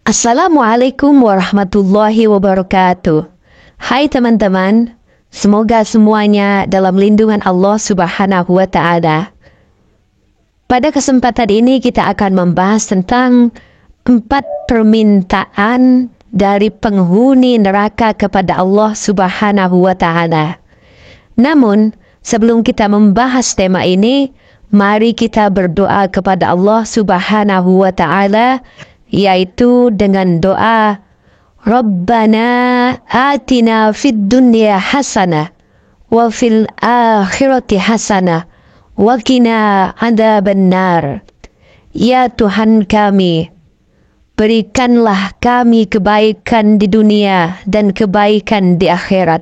Assalamualaikum warahmatullahi wabarakatuh. Hai teman-teman, semoga semuanya dalam lindungan Allah Subhanahu wa Ta'ala. Pada kesempatan ini kita akan membahas tentang 4 permintaan dari penghuni neraka kepada Allah Subhanahu wa Ta'ala. Namun, sebelum kita membahas tema ini, mari kita berdoa kepada Allah Subhanahu wa Ta'ala, yaitu dengan doa Rabbana atina fid dunya hasanah wa fil akhirati hasanah wa qina adzabannar. Ya Tuhan kami, berikanlah kami kebaikan di dunia dan kebaikan di akhirat,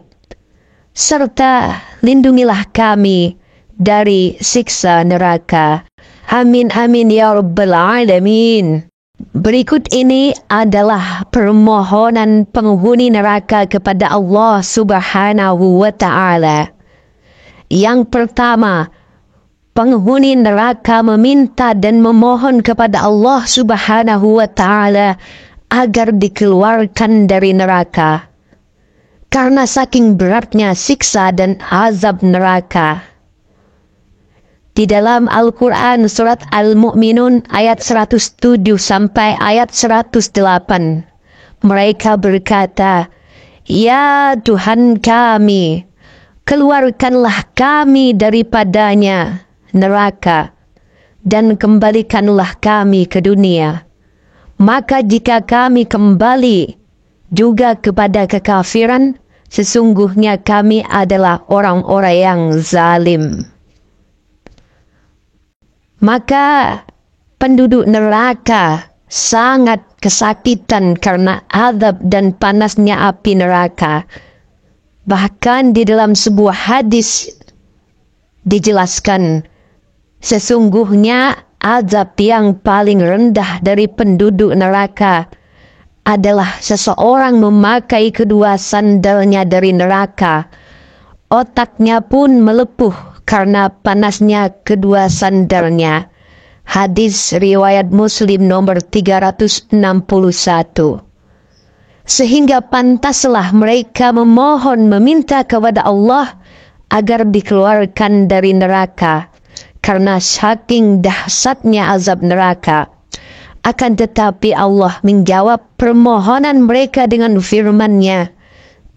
serta lindungilah kami dari siksa neraka. Amin amin ya rabbal alamin. Berikut ini adalah permohonan penghuni neraka kepada Allah Subhanahu wa Ta'ala. Yang pertama, penghuni neraka meminta dan memohon kepada Allah Subhanahu wa Ta'ala agar dikeluarkan dari neraka, karena saking beratnya siksa dan azab neraka. Di dalam Al-Quran surat Al-Mu'minun ayat 107 sampai ayat 108, mereka berkata, Ya Tuhan kami, keluarkanlah kami daripadanya neraka, dan kembalikanlah kami ke dunia. Maka jika kami kembali juga kepada kekafiran, sesungguhnya kami adalah orang-orang yang zalim. Maka penduduk neraka sangat kesakitan karena azab dan panasnya api neraka. Bahkan di dalam sebuah hadis dijelaskan, sesungguhnya azab yang paling rendah dari penduduk neraka adalah seseorang memakai kedua sandalnya dari neraka. Otaknya pun melepuh karena panasnya kedua sandalnya. Hadis riwayat Muslim nomor 361. Sehingga pantaslah mereka memohon meminta kepada Allah agar dikeluarkan dari neraka, karena saking dahsyatnya azab neraka. Akan tetapi Allah menjawab permohonan mereka dengan firman-Nya,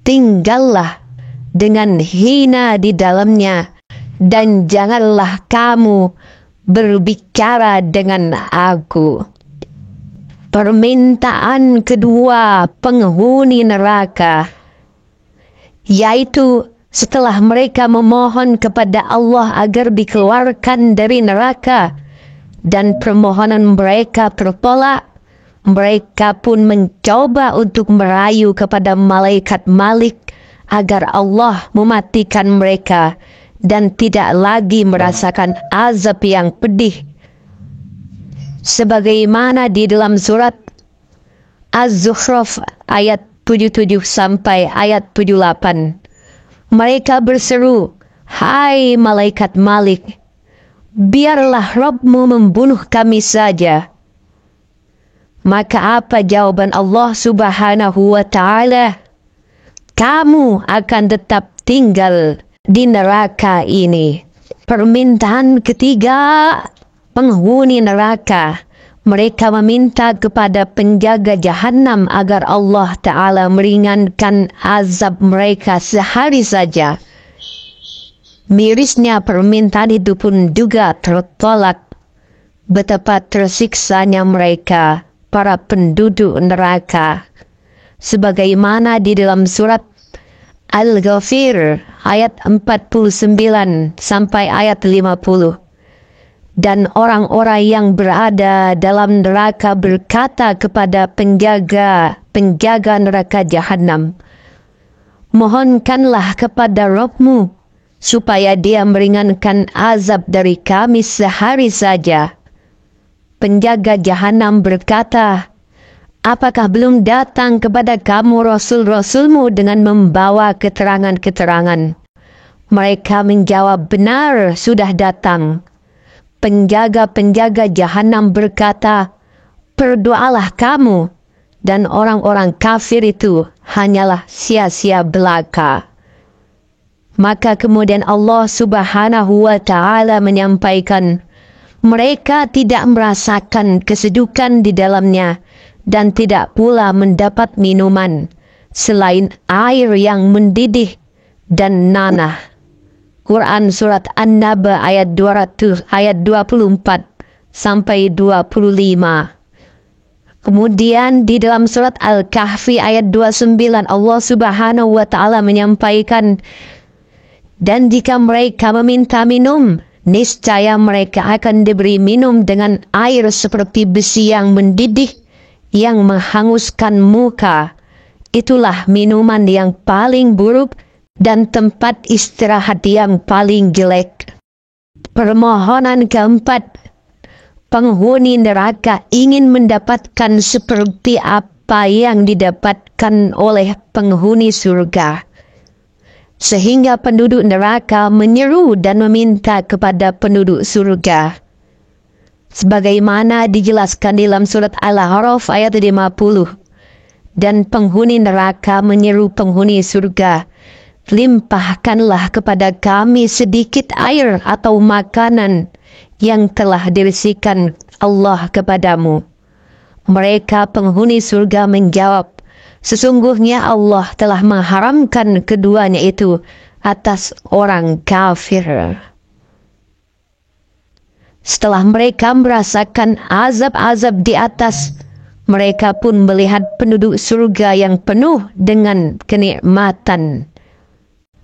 tinggallah dengan hina di dalamnya, dan janganlah kamu berbicara dengan aku. Permintaan kedua penghuni neraka, yaitu setelah mereka memohon kepada Allah agar dikeluarkan dari neraka, dan permohonan mereka tertolak, mereka pun mencoba untuk merayu kepada malaikat Malik agar Allah mematikan mereka dan tidak lagi merasakan azab yang pedih. Sebagaimana di dalam surat Az-Zukhruf ayat 77 sampai ayat 78. Mereka berseru, Hai malaikat Malik, biarlah Rabbmu membunuh kami saja. Maka apa jawaban Allah Subhanahu wa Ta'ala? Kamu akan tetap tinggal di neraka ini. Permintaan ketiga penghuni neraka, mereka meminta kepada penjaga jahanam agar Allah Ta'ala meringankan azab mereka sehari saja. Mirisnya permintaan itu pun juga tertolak. Betapa tersiksanya mereka, para penduduk neraka. Sebagaimana di dalam surat Al-Ghafir ayat 49 sampai ayat 50. Dan orang-orang yang berada dalam neraka berkata kepada penjaga neraka jahanam, mohonkanlah kepada Rabbmu supaya dia meringankan azab dari kami sehari saja. Penjaga jahanam berkata, apakah belum datang kepada kamu Rasul-Rasulmu dengan membawa keterangan-keterangan? Mereka menjawab, benar, sudah datang. Penjaga-penjaga jahanam berkata, berdoalah kamu, dan orang-orang kafir itu hanyalah sia-sia belaka. Maka kemudian Allah Subhanahu wa Ta'ala menyampaikan, mereka tidak merasakan kesejukan di dalamnya dan tidak pula mendapat minuman selain air yang mendidih dan nanah. Quran Surat An-Naba ayat 24 sampai 25. Kemudian di dalam surat Al-Kahfi ayat 29 Allah Subhanahu wa Ta'ala menyampaikan, dan jika mereka meminta minum, niscaya mereka akan diberi minum dengan air seperti besi yang mendidih, yang menghanguskan muka. Itulah minuman yang paling buruk dan tempat istirahat yang paling jelek. Permohonan keempat, penghuni neraka ingin mendapatkan seperti apa yang didapatkan oleh penghuni surga. Sehingga penduduk neraka menyeru dan meminta kepada penduduk surga. Sebagaimana dijelaskan dalam surat Al-A'raf ayat 50. Dan penghuni neraka menyeru penghuni surga, limpahkanlah kepada kami sedikit air atau makanan yang telah dirisikan Allah kepadamu. Mereka penghuni surga menjawab, sesungguhnya Allah telah mengharamkan keduanya itu atas orang kafir. Setelah mereka merasakan azab-azab di atas, mereka pun melihat penduduk surga yang penuh dengan kenikmatan.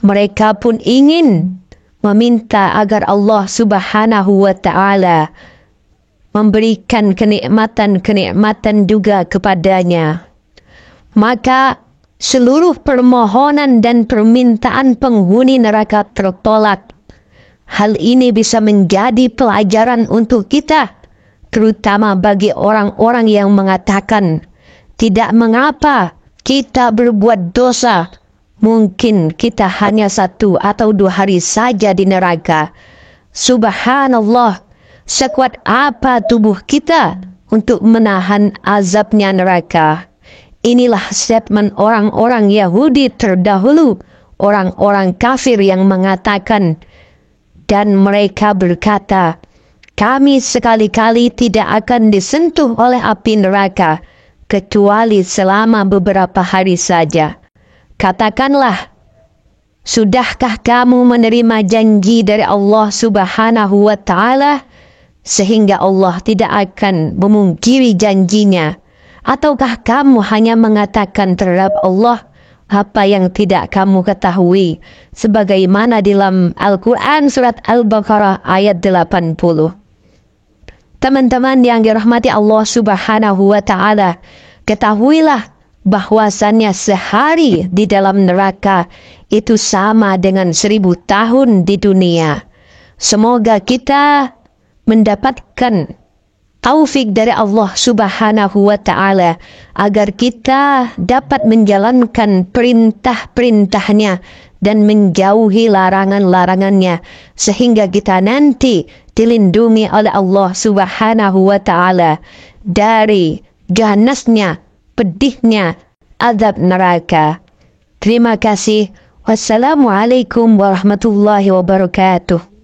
Mereka pun ingin meminta agar Allah Subhanahu wa Ta'ala memberikan kenikmatan-kenikmatan juga kepadanya. Maka seluruh permohonan dan permintaan penghuni neraka tertolak. Hal ini bisa menjadi pelajaran untuk kita, terutama bagi orang-orang yang mengatakan, tidak mengapa kita berbuat dosa, mungkin kita hanya 1 atau 2 hari saja di neraka. Subhanallah, sekuat apa tubuh kita untuk menahan azabnya neraka? Inilah statement orang-orang Yahudi terdahulu, orang-orang kafir yang mengatakan, dan mereka berkata, kami sekali-kali tidak akan disentuh oleh api neraka, kecuali selama beberapa hari saja. Katakanlah, sudahkah kamu menerima janji dari Allah Subhanahu wa Ta'ala, sehingga Allah tidak akan memungkiri janjinya? Ataukah kamu hanya mengatakan terhadap Allah apa yang tidak kamu ketahui, sebagaimana dalam Al-Quran Surat Al-Baqarah ayat 80. Teman-teman yang dirahmati Allah Subhanahu wa Ta'ala, ketahuilah bahwasannya sehari di dalam neraka itu sama dengan 1000 tahun di dunia. Semoga kita mendapatkan taufik dari Allah Subhanahu wa Ta'ala agar kita dapat menjalankan perintah-perintahnya dan menjauhi larangan-larangannya, sehingga kita nanti dilindungi oleh Allah Subhanahu wa Ta'ala dari ganasnya, pedihnya azab neraka. Terima kasih. Wassalamualaikum warahmatullahi wabarakatuh.